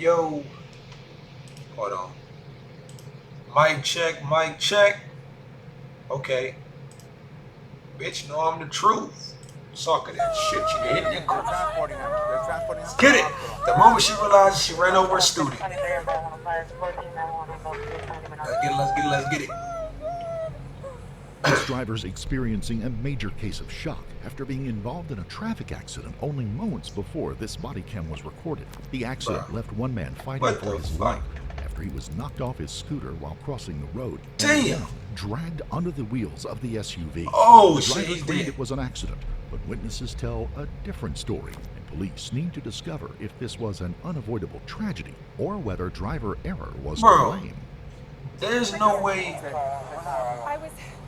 yo. Hold on. Mic check, mic check. Okay. Bitch, know I'm the truth. Sucker that shit. You hit They're your transporting him. They're transporting him to Get the it. hospital. The moment she realized she ran over a student. Let's get it. This driver's experiencing a major case of shock after being involved in a traffic accident only moments before this body cam was recorded. The accident left one man fighting What for the his fuck? life after he was knocked off his scooter while crossing the road and Damn. then dragged under the wheels of the SUV. Oh, the shit, driver he's claimed dead. it was an accident, but witnesses tell a different story, and police need to discover if this was an unavoidable tragedy or whether driver error was to Bro. blame. There's no way.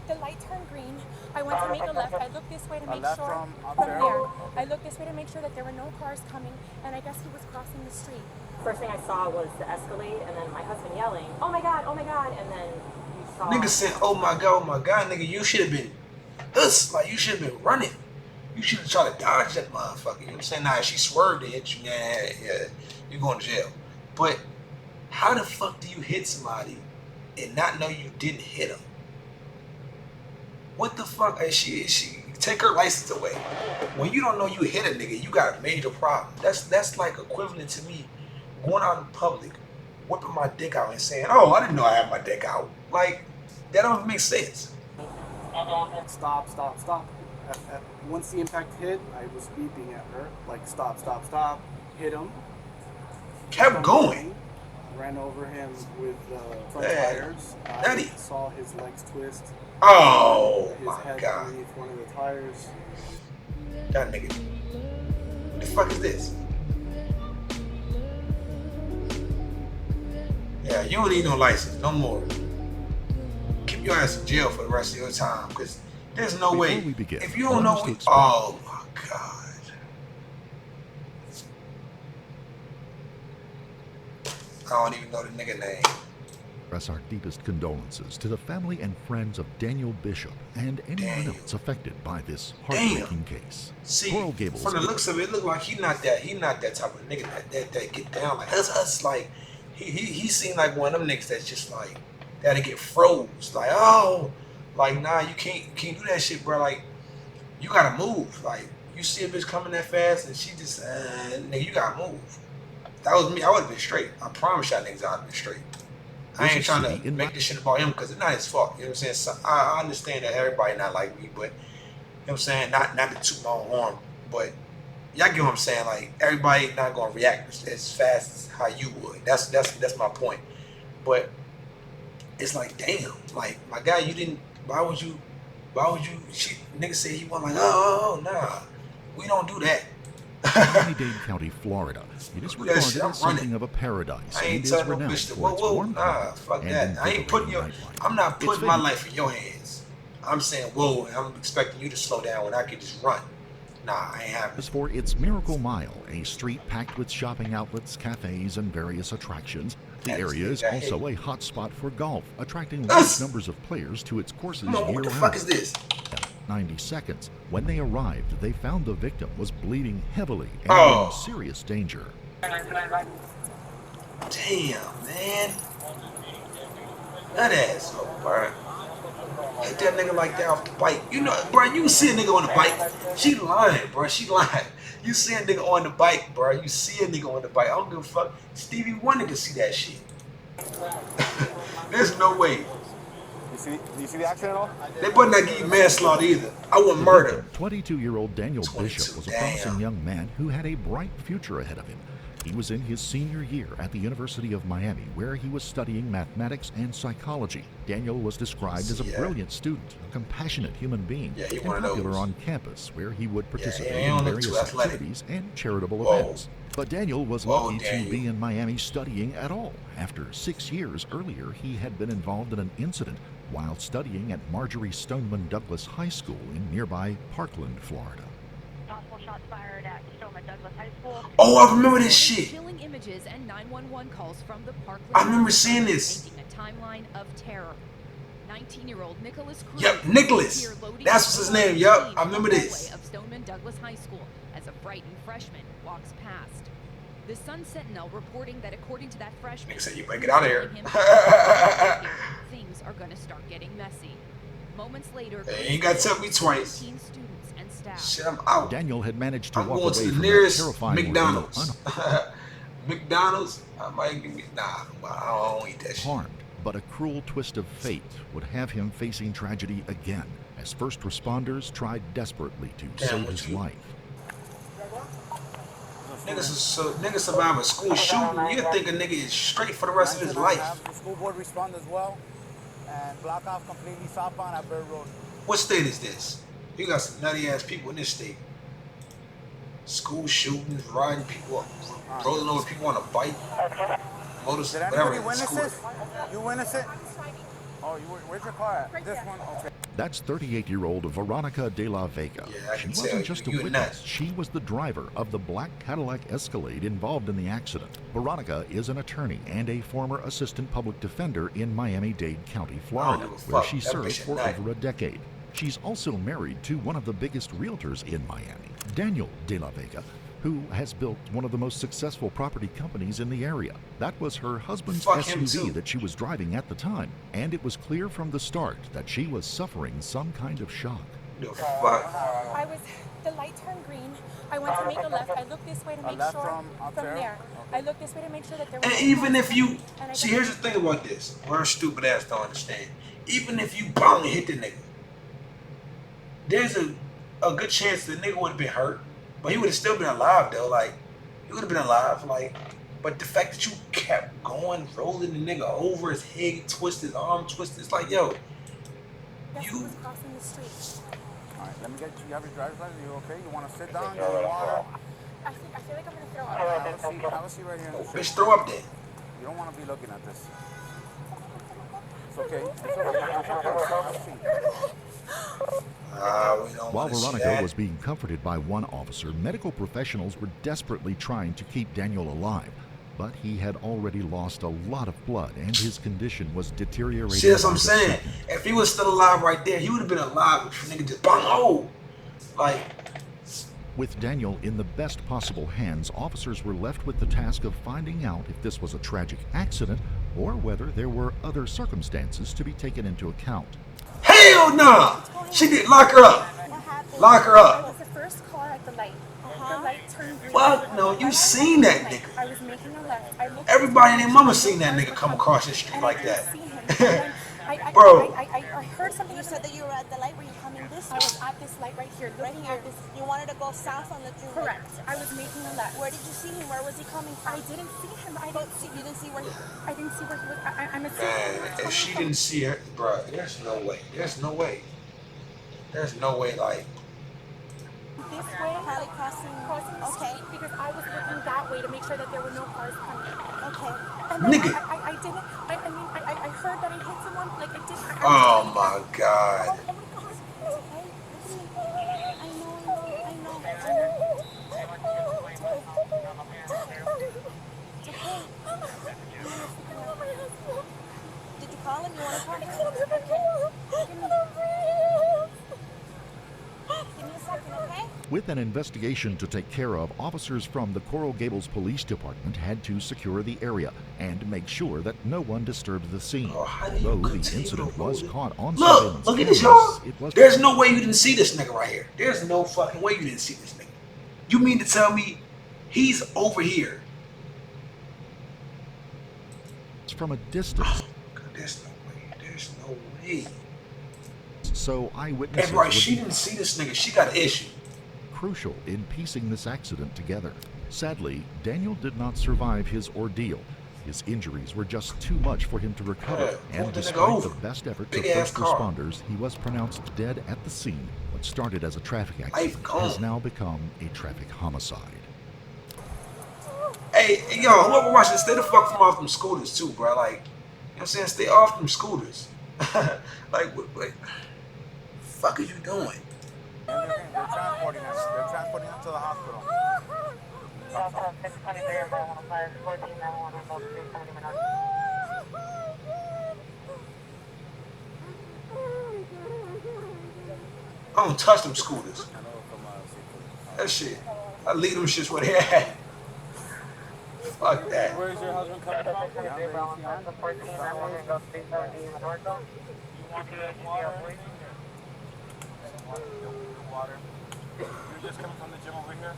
The light turned green. I went to make a left. I looked this way to make left sure. from up From there? there. Okay. I looked this way to make sure that there were no cars coming, and I guess he was crossing the street. First thing I saw was the Escalade, and then my husband yelling, "Oh my God, and then you saw. Nigga said, oh my God, nigga, you should have been like you should have been running. You should have tried to dodge that motherfucker. You know what I'm saying? Nah, if she swerved to hit you, yeah, you're going to jail. But how the fuck do you hit somebody and not know you didn't hit them? What the fuck? She take her license away. When you don't know you hit a nigga, you got a major problem. That's like equivalent to me going out in public, whipping my dick out and saying, oh, I didn't know I had my dick out. Like, that don't make sense. Stop. Once the impact hit, I was beeping at her, like, stop. Hit him. Kept going. Ran over him with front Man, tires. Daddy. Saw his legs twist. Oh, His my head God. underneath one of the tires. That nigga. What the fuck is this? Yeah, you don't need no license, no more. Keep your ass in jail for the rest of your time, because there's no Before way. we begin, If you don't know, allow us to explain. oh my God. I don't even know the nigga name. Express our deepest condolences to the family and friends of Daniel Bishop and anyone Damn. else affected by this heartbreaking case. See, Coral Gables. from the looks of it, look like he not that type of nigga that get down like us. Like he seemed like one of them niggas that's just like that'll get froze. Like, oh, like nah, you can't do that shit, bro. Like you gotta move. Like you see a bitch coming that fast and she just nigga, you gotta move. If that was me, I would have been straight. I promise y'all niggas I'd have been straight. I ain't trying to make this shit about him because it's not his fault. You know what I'm saying? So I understand that everybody not like me, but you know what I'm saying? Not to toot my own horn, but y'all get what I'm saying? Like everybody not gonna react as fast as how you would. That's my point. But it's like, damn, like my guy, you didn't. Why would you? Nigga said he wasn't like, oh nah, we don't do that. Miami-Dade County, Florida. It is Do that shit, regarded I'm as something running. of a paradise I and ain't is telling no renowned bitch to for its whoa, warm nah, climate fuck and that. I ain't putting invigorating your, nightlife. I'm not It's putting my famous. life in your hands. I'm saying whoa, and I'm expecting you to slow down when I can just run. Nah, I ain't having As it. for its Miracle Mile, a street packed with shopping outlets, cafes, and various attractions, the That's area is the guy. also a hot spot for golf, attracting Us. large numbers of players to its courses Come on, what the year-round. fuck is this? 90 seconds. When they arrived, they found the victim was bleeding heavily and Oh. in serious danger. Damn, man. That asshole, bro. Hit that nigga like that off the bike. You know, bro, you see a nigga on the bike. She lying, bro. She lying. You see a nigga on the bike, bro. You see a nigga on the bike. I don't give a fuck. Stevie Wonder can see that shit. There's no way. Do you see the accident at all? They better not give you manslaughter either. I want murder. 22-year-old Daniel 22, Bishop was a damn. promising young man who had a bright future ahead of him. He was in his senior year at the University of Miami, where he was studying mathematics and psychology. Daniel was described as a Yeah. brilliant student, a compassionate human being, Yeah, he and one of popular those. on campus, where he would participate he don't in look too various athletic. activities and charitable Whoa. events. But Daniel was Whoa, lucky to Daniel. be in Miami studying at all. After 6 years earlier, he had been involved in an incident while studying at Marjorie Stoneman Douglas High School in nearby Parkland, Florida. Possible shots fired at Stoneman Douglas High School. Oh, I remember this shit. Chilling images and 911 calls from the Parkland. I remember seeing this. Painting a timeline of terror. 19-year-old Nicholas Cruz. Yep, Nicholas. here loading That's up what's his the name. scene Yup, on I remember the this. hallway of Stoneman Douglas High School as a frightened freshman walks past. The Sun Sentinel reporting that according to that freshman, Nigga said, you better get out of here. things are gonna start getting messy. Moments later, They ain't gotta tell me twice. 15 students and staff. Shit, I'm out. Daniel had managed to I'm walk going away to the from that nearest terrifying McDonald's. ordeal McDonald's, I might give me, nah, I don't eat that shit. unharmed, but a cruel twist of fate would have him facing tragedy again as first responders tried desperately to Damn, save what his you- life. Niggas survive a school shooting. You think a nigga is straight for the rest of his life. Have the school board respond as well and block off completely southbound at Bird Road. What state is this? You got some nutty ass people in this state. School shootings, riding people up, rolling over people on a bike, motors, Did whatever. anybody witness Scooter. this? You witness it? Oh, where's your car at? Right This there. one? Okay. That's 38-year-old Veronica de la Vega. Yeah, I She can wasn't tell just a you a witness. nut. She was the driver of the black Cadillac Escalade involved in the accident. Veronica is an attorney and a former assistant public defender in Miami-Dade County, Florida, give a where fuck. she That served bitch a for nut. over a decade. She's also married to one of the biggest realtors in Miami, Daniel de la Vega, who has built one of the most successful property companies in the area. That was her husband's Fuck him SUV too. that she was driving at the time, and it was clear from the start that she was suffering some kind of shock. The fuck? I was, the light turned green. I went to make a left. I looked this way to make left sure, from Ontario? there. I looked this way to make sure that there was And no even cars if you coming. And I see, got- here's the thing about this. Where stupid ass don't understand. Even if you bong and hit the nigga, there's a good chance the nigga would have been hurt, but he would have still been alive though. Like he would have been alive. Like, but the fact that you kept going, rolling the nigga over, his head twisted, his arm twisted, it's like, yo, Yes, he you- was crossing the street. All right, let me get you. You have your driver's license? You okay? You want to sit down? You want water? I feel like I'm gonna throw up. Have a seat right here in the bitch, seat. throw up there. You don't want to be looking at this. It's okay. It's okay. It's okay. Have a seat. We don't While want to see Veronica that. was being comforted by one officer, medical professionals were desperately trying to keep Daniel alive. But he had already lost a lot of blood and his condition was deteriorating. See, that's what by I'm the saying. second. If he was still alive right there, he would have been alive if the nigga just bang, oh, like. With Daniel in the best possible hands, officers were left with the task of finding out if this was a tragic accident or whether there were other circumstances to be taken into account. Hell nah! She did lock her up. What happened? Lock her I up. was the first car at the light. The light turned green. Fuck no, you seen that nigga. I was making a left. I looked Everybody and their mama seen that nigga come across the street and like I that. didn't see him. Bro. I heard something. You said that you were at the light. Were you coming this I way? was at this light right here, Right looking here. at this. You wanted to go south on the through. Correct. I was making a left. Where did you see him? Where was he coming from? I didn't see him. I But didn't see. you didn't see where he. I didn't see where he was. I'm assuming. Man, if she didn't see her, bro, there's no way. There's no way. There's no way, like. This way, Probably crossing. crossing the Okay. street because I was looking that way to make sure that there were no cars coming. Okay. And then Nigga. I didn't. I heard that I hit someone. Like I did. Oh my god. Oh my God. I know. Did you call him? You want to call him? Give me a second, okay? With an investigation to take care of, officers from the Coral Gables Police Department had to secure the area and make sure that no one disturbed the scene. Oh, how do you Though the continue incident to was roll it? caught on Look, surveillance look at this, cameras, y'all. it was There's no way you didn't see this nigga right here. There's no fucking way you didn't see this nigga. You mean to tell me he's over here? from a distance, There's no way. There's no way. so eyewitnesses And right, would she be didn't see this nigga. She got an issue. crucial in piecing this accident together. Sadly, Daniel did not survive his ordeal. His injuries were just too much for him to recover, Yeah, and pulled the nigga despite over. the best efforts Big of ass first car. responders, he was pronounced dead at the scene. What started as a traffic Life accident gone. has now become a traffic homicide. Hey, yo, whoever watching, stay the fuck from off them scooters too, bro. Like, you know what I'm saying? Stay off them scooters. Like, what fuck are you doing? They're transporting him. They're transporting him to the hospital. I don't touch them scooters. That shit. I leave them shits where they at. Fuck that. Where's your husband coming from? Water. You're just coming from the gym over here?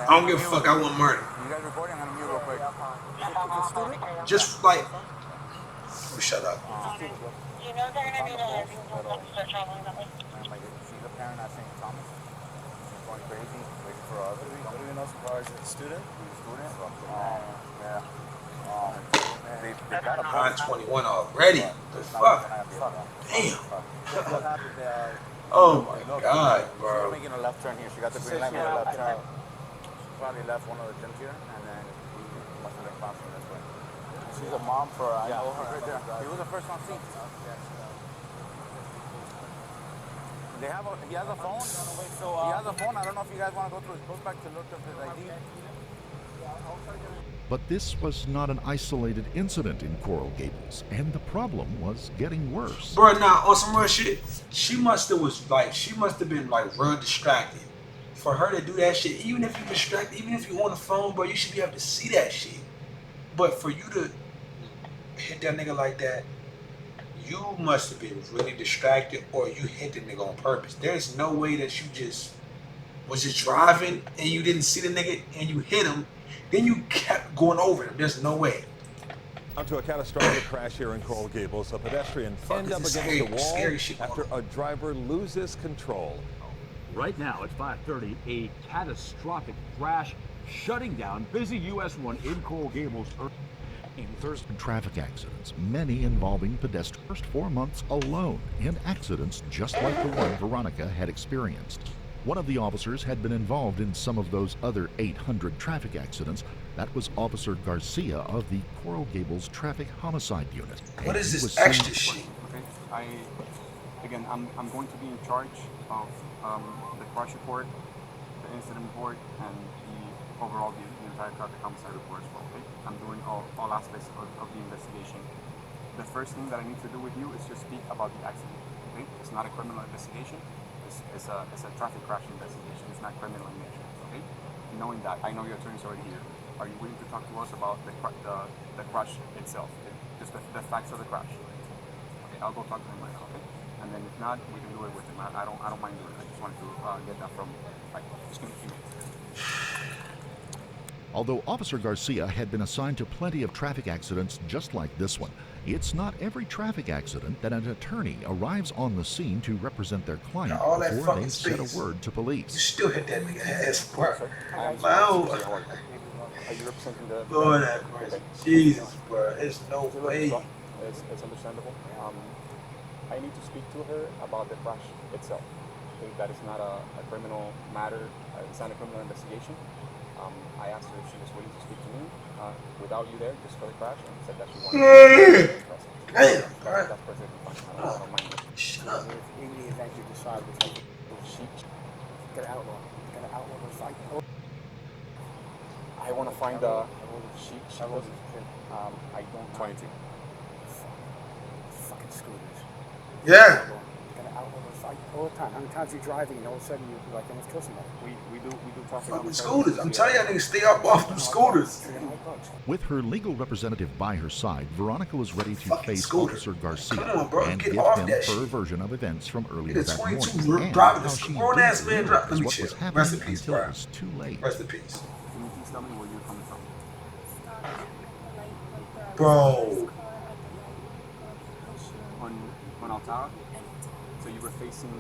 I don't give a fuck. I want murder. You guys recording? I'm gonna mute real quick. Just like, shut up. You know they're gonna be there if you start traveling that way. She's a parent at St. Thomas. She's going crazy, waiting for us. What do we know so far? Is it a student? He's a student? Yeah. They got a I'm 21 already. The fuck? Damn. Oh my god, She's bro. making a left turn here. She got the green light, made a left turn. Probably left one of the gyms here, and then he must have been bouncing this way. She's a mom for, I know her right there. He was the first on scene. He has a phone. He has a phone. I don't know if you guys want to go through his book back to look up his ID. But this was not an isolated incident in Coral Gables, and the problem was getting worse. Bro, now on some real shit, she must have been like real distracted. For her to do that shit, even if you're distracted, even if you're on the phone, bro, you should be able to see that shit. But for you to hit that nigga like that, you must have been really distracted, or you hit the nigga on purpose. There's no way that you was just driving and you didn't see the nigga and you hit him, then you kept going over him. There's no way. Onto a catastrophic crash here in Coral Gables. A pedestrian pinned up against the wall after a driver loses control. Right now, it's 5:30, a catastrophic crash shutting down busy US 1 in Coral Gables. In Thursday, traffic accidents, many involving pedestrians. First 4 months alone in accidents just like the one Veronica had experienced. One of the officers had been involved in some of those other 800 traffic accidents. That was Officer Garcia of the Coral Gables Traffic Homicide Unit. What is this extra shit? Okay. I'm going to be in charge of the crash report, the incident report, and the overall the entire traffic homicide report as well. Okay. I'm doing all aspects of the investigation. The first thing that I need to do with you is just speak about the accident. Okay. It's not a criminal investigation. It's a traffic crash investigation. It's not criminal in nature. Okay. Knowing that, I know your attorney's already here. Are you willing to talk to us about the crash itself? Okay? Just the facts of the crash. Okay. I'll go talk to him right now. Okay. And then if not, we can do it with him. I don't mind doing it. I just wanted to get that from just give me a few minutes. Although Officer Garcia had been assigned to plenty of traffic accidents just like this one, it's not every traffic accident that an attorney arrives on the scene to represent their client before they said a word to police. You still hit that nigga ass, bro. Are you representing the... Lord have mercy. Jesus, bro. There's no way. It's understandable. I need to speak to her about the crash itself. I think that is not a criminal matter. It's not a criminal investigation. I asked her if she was willing to speak to me without you there, just for the crash, and said that she wanted to be present. Damn, bro. That's perfectly fine. I don't mind it. Shut up. In the event you decide to take it, she get an outlaw. Get an outlaw to fight. I want to find she doesn't. I don't 22. Fucking scooters. Yeah. Get an outlaw to fight all the time. How many times are you driving and all of a sudden you like almost kill somebody? We do traffic. Fucking scooters. I'm telling y'all niggas stay up off them scooters. With her legal representative by her side, Veronica was ready to Fucking face scooter. Officer Garcia Come on, bro. and Get give off him that her shit. version of events from earlier Nigga, that 22 morning. And driving how this she grown-ass didn't man driving. Let realize me what chill. was Rest happening in peace, until bro. it was too late. Rest in peace. Can you please tell me where you're coming from? Bro. On Altara? So you were facing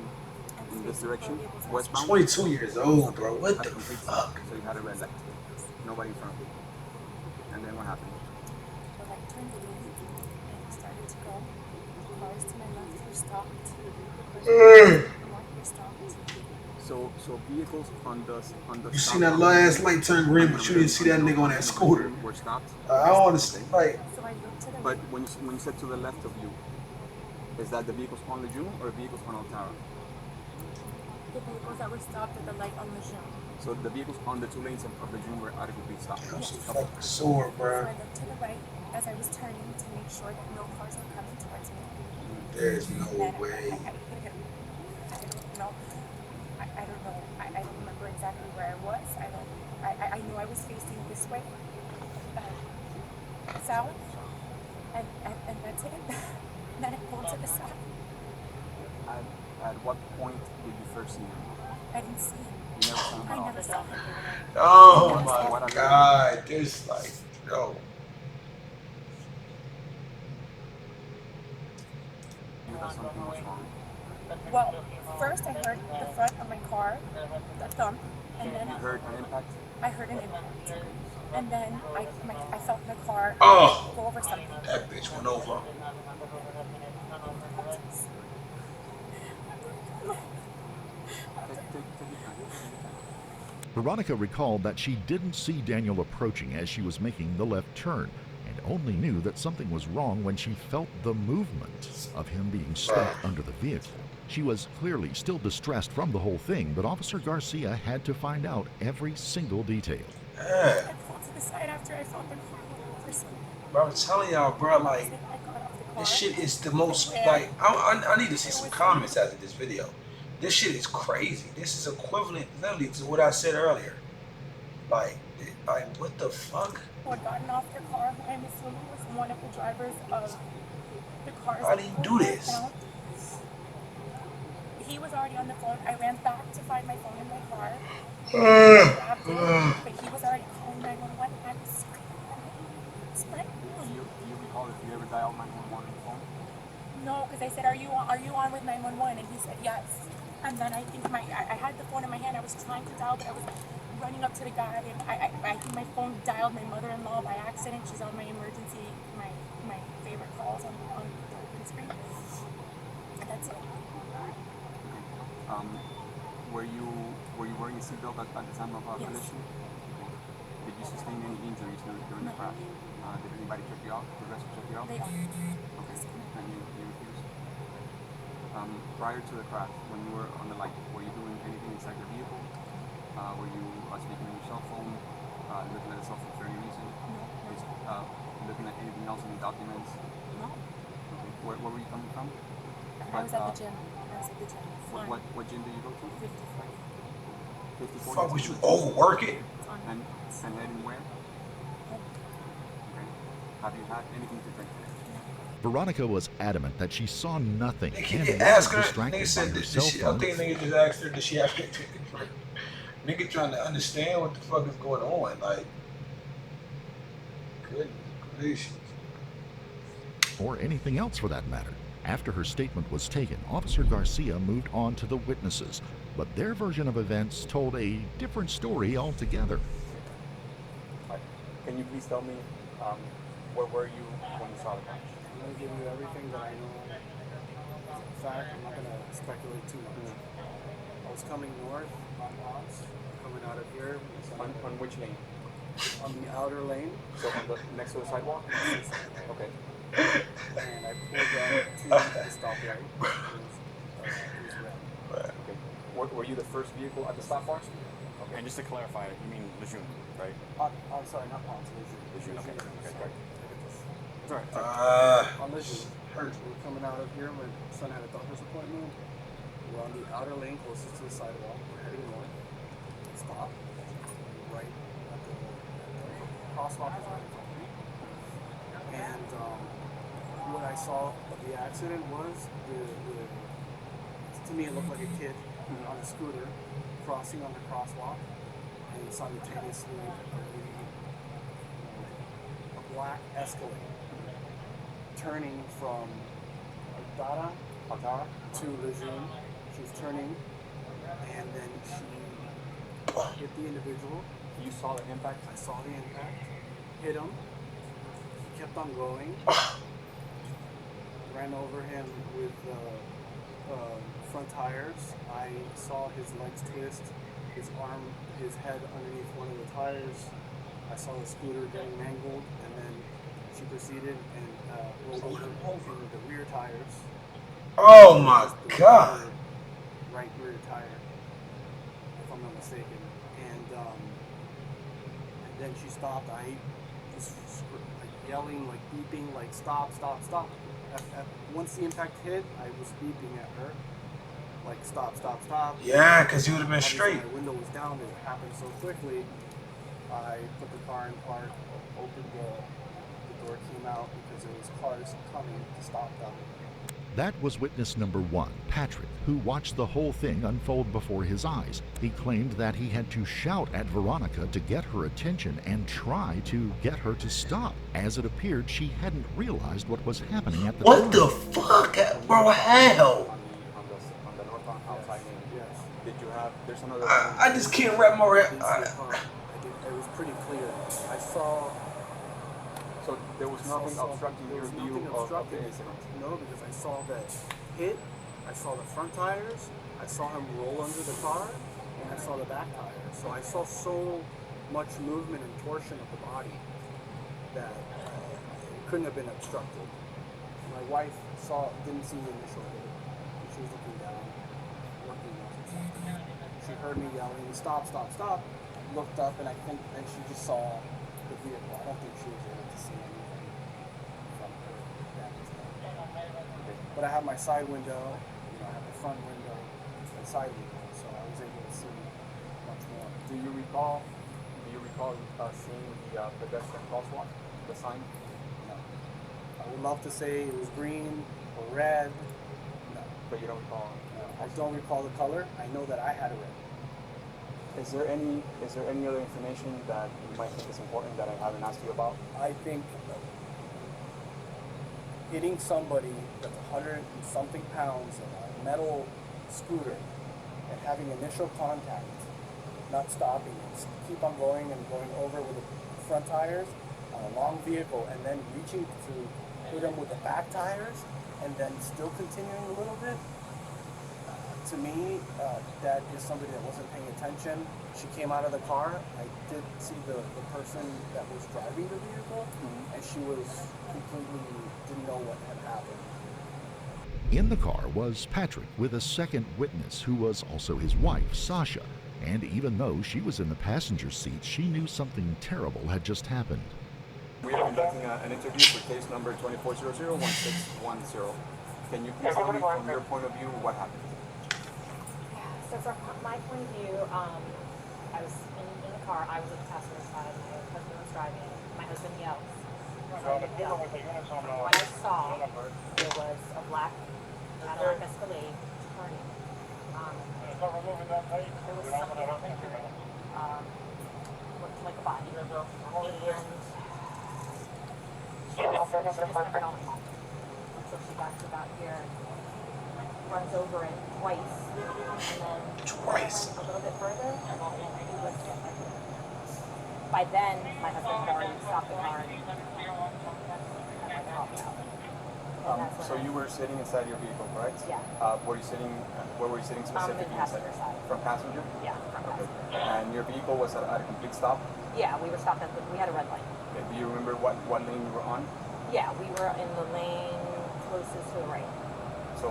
in this direction, westbound? 22 years old, bro. What the fuck? So you had a red light. Nobody in front of you. And then what happened? The light turned green and started to go. Cars to my left were stopped. So vehicles on the You seen that last light turn green, but you didn't see that nigga on that scooter. were stopped. I don't understand. Like, So I looked to the But right. when you said to the left of you, is that the vehicles on Lejeune or vehicles on Altara? The vehicles that were stopped at the light on Lejeune. So the vehicles on the two lanes of Lejeune were adequately stopped. I'm so fucking sore, So bro. I looked to the right as I was turning to make sure that no cars were coming towards me. There's no And then way. I put it was facing this way, south, and that's it. And then it pulled to the side. At what point did you first see him? I didn't see him. You never saw him at all? I never saw him. Oh my God, this like, no. You thought something was wrong. Well, first I heard the front of my car, the thump, and then You heard an impact? I heard an impact. And then I felt the car Oh, go over something. that bitch went over. Veronica recalled that she didn't see Daniel approaching as she was making the left turn, and only knew that something was wrong when she felt the movement of him being stuck under the vehicle. She was clearly still distressed from the whole thing, but Officer Garcia had to find out every single detail. I pulled to the side after I felt the car go over something. Bro, I'm telling y'all, bro, like, this shit is the most, like, I need to see some comments after this video. This shit is crazy. This is equivalent, literally, to what I said earlier. Like, what the fuck? Who had gotten off the car, I'm assuming was one of the drivers of the cars. How do you do this? He was already on the phone. I ran back to find my phone in my car. Grabbed it, but he was already calling 911. I was screaming. Do you recall if you ever dialed 911 on the phone? No, because I said, are you on with 911? And he said yes. And then I think I had the phone in my hand. I was trying to dial, but I was running up to the guy, and I think my phone dialed my mother-in-law by accident. She's on my emergency, my favorite calls on the open screen. And that's it. Were you wearing a seatbelt at the time of Yes. collision? Did you sustain any injuries during the crash? Did anybody check you out? Did the rest check you out? They are. Okay. And you refused? Prior to the crash, when you were on the light, were you doing anything inside the vehicle? Were you speaking on your cell phone, looking at the cell phone for any reason? No. Looking at anything else in the documents? No. Okay. Where were you coming from? I was at the gym. What gym did you go to? 50-40. 50-40? Fuck, was you overworking? And heading where? Okay. Have you had anything to drink today? Veronica was adamant that she saw nothing and They was asked her, distracted nigga by said, her did cell she, I phone. think nigga just asked her, did she have to take a drink? Nigga trying to understand what the fuck is going on. Like, goodness gracious. Or anything else for that matter. After her statement was taken, Officer Garcia moved on to the witnesses, but their version of events told a different story altogether. Can you please tell me where were you when you saw the crash? I'm going to give you everything that I know. In fact, I'm not going to speculate too much. I was coming north on Ponce, coming out of here. On which lane? On the outer lane. So on the next to the sidewalk? Okay. And I pulled down to the stoplight. It was red. Okay. Were you the first vehicle at the stop bar? Okay. And just to clarify, you mean Lejeune, right? I'm sorry, not Ponce, Lejeune. Okay. Right. It's alright. On Lejeune. Hurt. We were coming out of here when son had a doctor's appointment. We're on the outer lane closest to the sidewalk. We're heading north. Stop. Right at the crosswalk is right in front of me. And what I saw of the accident was to me it looked like a kid on a scooter crossing on the crosswalk, and simultaneously a black Escalade turning from Altara to Lejeune. She was turning, and then she hit the individual. You saw the impact? I saw the impact. Hit him. He kept on going. Ran over him with front tires. I saw his legs twist, his arm, his head underneath one of the tires. I saw the scooter getting mangled, and then she proceeded and rolled over the rear tires. Oh my God! Right rear tire, if I'm not mistaken. And then she stopped. I was like yelling, like beeping, like stop, stop, stop. Once the impact hit, I was beeping at her, like stop, stop, stop. Yeah, because you would have been Obviously, straight. my window was down. It happened so quickly. I put the car in park, opened the door, came out because there was cars coming to stop them. That was witness number one, Patrick, who watched the whole thing unfold before his eyes. He claimed that he had to shout at Veronica to get her attention and try to get her to stop. As it appeared, she hadn't realized what was happening at the time. What the fuck, bro? How? On the north outside lane. Yes. Did you have? There's another. I just can't wrap my head. It was pretty clear. I saw. So there was nothing obstructing your view of the incident? No, because I saw that hit, I saw the front tires, I saw him roll under the car, and I saw the back tires. So I saw so much movement and torsion of the body that it couldn't have been obstructed. My wife didn't see the initial hit. She was looking down, working on something. She heard me yelling, stop, stop, stop, looked up, and she just saw the vehicle. I don't think she was able to see anything from her damage. But I have my side window, I have the front window and side window, so I was able to see much more. Do you recall seeing the pedestrian crosswalk, the sign? No. I would love to say it was green or red. No. But you don't recall? No. I don't recall the color. I know that I had a red. Is there any other information that you might think is important that I haven't asked you about? I think hitting somebody that's 100 and something pounds in a metal scooter and having initial contact, not stopping, and keep on going and going over with the front tires on a long vehicle, and then reaching to hit them with the back tires, and then still continuing a little bit. To me, that is somebody that wasn't paying attention. She came out of the car. I did see the person that was driving the vehicle, and she was completely didn't know what had happened. In the car was Patrick with a second witness who was also his wife, Sasha. And even though she was in the passenger seat, she knew something terrible had just happened. We are conducting an interview for case number 2400-1610. Can you please tell me from your point of view what happened? So from my point of view, I was in the car. I was at the passenger side. My husband was driving. My husband yelled. What I saw, there was a black Cadillac Escalade turning. There was something happening here, looked like a body. And she was just turned on. So she got to about here, runs over it twice, and then a little bit further, and he was by then, my husband had already stopped the car and popped out. So you were sitting inside your vehicle, correct? Yeah. Where were you sitting specifically inside? From passenger? Yeah, from passenger. And your vehicle was at a complete stop? Yeah, we were stopped we had a red light. Okay. Do you remember what lane you were on? Yeah, we were in the lane closest to the right. So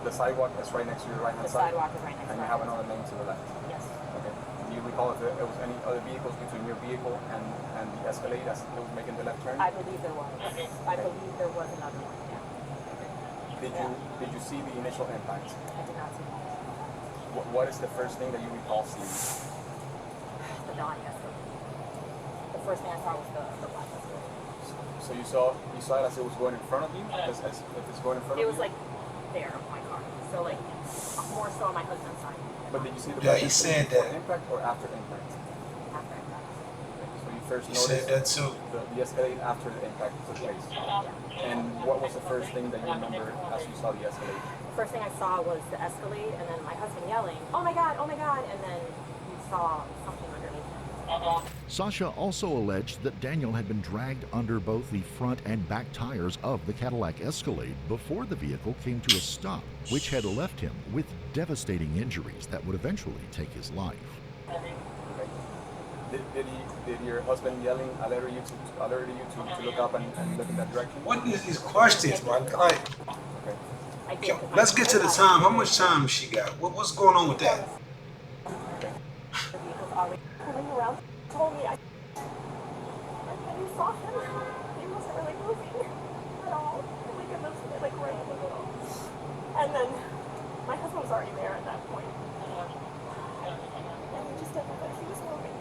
the sidewalk is right next to your right-hand side? The sidewalk is right next to and you have another lane to the left? Yes. Okay. Do you recall if there was any other vehicles between your vehicle and the Escalade as it was making the left turn? I believe there was. I believe there was another one, yeah. Did you see the initial impact? I did not see that. What is the first thing that you recall seeing? The Donnie Escalade. The first thing I saw was the black Escalade. So you saw it as it was going in front of you? As if it's going in front of you? It was like there on my car. So like more so on my husband's side. But did you see the he said that. impact or after impact? After impact. So you first He noticed said that too. The Escalade after the impact took place. And what was the first thing that you remember as you saw the Escalade? The first thing I saw was the Escalade, and then my husband yelling, oh my God, and then we saw something underneath him. Sasha also alleged that Daniel had been dragged under both the front and back tires of the Cadillac Escalade before the vehicle came to a stop, which had left him with devastating injuries that would eventually take his life. Okay. Did your husband yelling alert you to look up and look in that direction? What is these questions, man? Like, okay. Let's get to the time. How much time she got? What's going on with that? Okay. Coming around, told me I saw him. He wasn't really moving at all. Like it was like right in the middle. And then my husband was already there at that point. And he just didn't look like he was moving.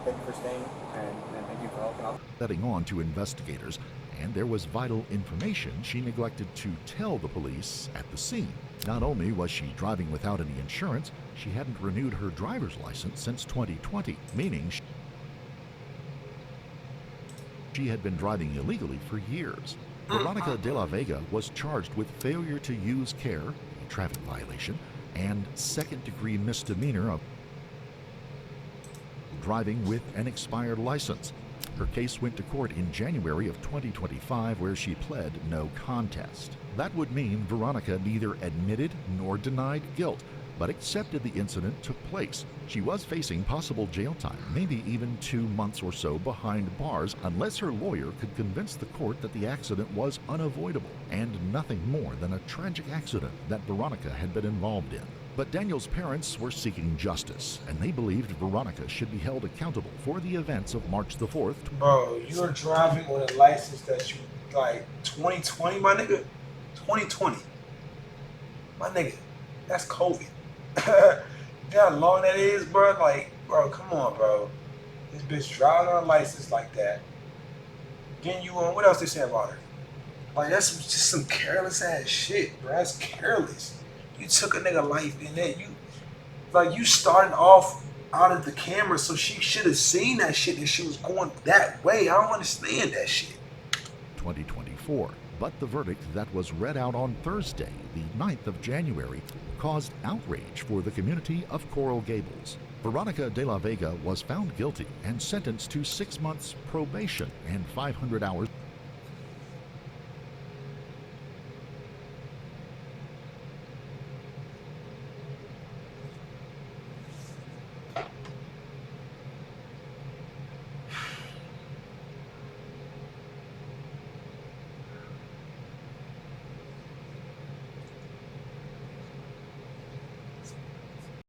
Thank you for staying, and thank you for helping out. Letting on to investigators, and there was vital information she neglected to tell the police at the scene. Not only was she driving without any insurance, she hadn't renewed her driver's license since 2020, meaning she had been driving illegally for years. Veronica de la Vega was charged with failure to use care, a traffic violation, and second-degree misdemeanor of driving with an expired license. Her case went to court in January of 2025, where she pled no contest. That would mean Veronica neither admitted nor denied guilt, but accepted the incident took place. She was facing possible jail time, maybe even 2 months or so behind bars, unless her lawyer could convince the court that the accident was unavoidable and nothing more than a tragic accident that Veronica had been involved in. But Daniel's parents were seeking justice, and they believed Veronica should be held accountable for the events of March the 4th. Bro, you're driving with a license that you, like, 2020, my nigga? 2020. My nigga, that's COVID. You know how long that is, bro? Like, bro, come on, bro. This bitch driving on a license like that. Getting you on, what else they say about her? Like, that's just some careless ass shit, bro. That's careless. You took a nigga life in that. You started off out of the camera, so she should have seen that shit and she was going that way. I don't understand that shit. 2024. But the verdict that was read out on Thursday, the 9th of January, caused outrage for the community of Coral Gables. Veronica de la Vega was found guilty and sentenced to 6 months probation and 500 hours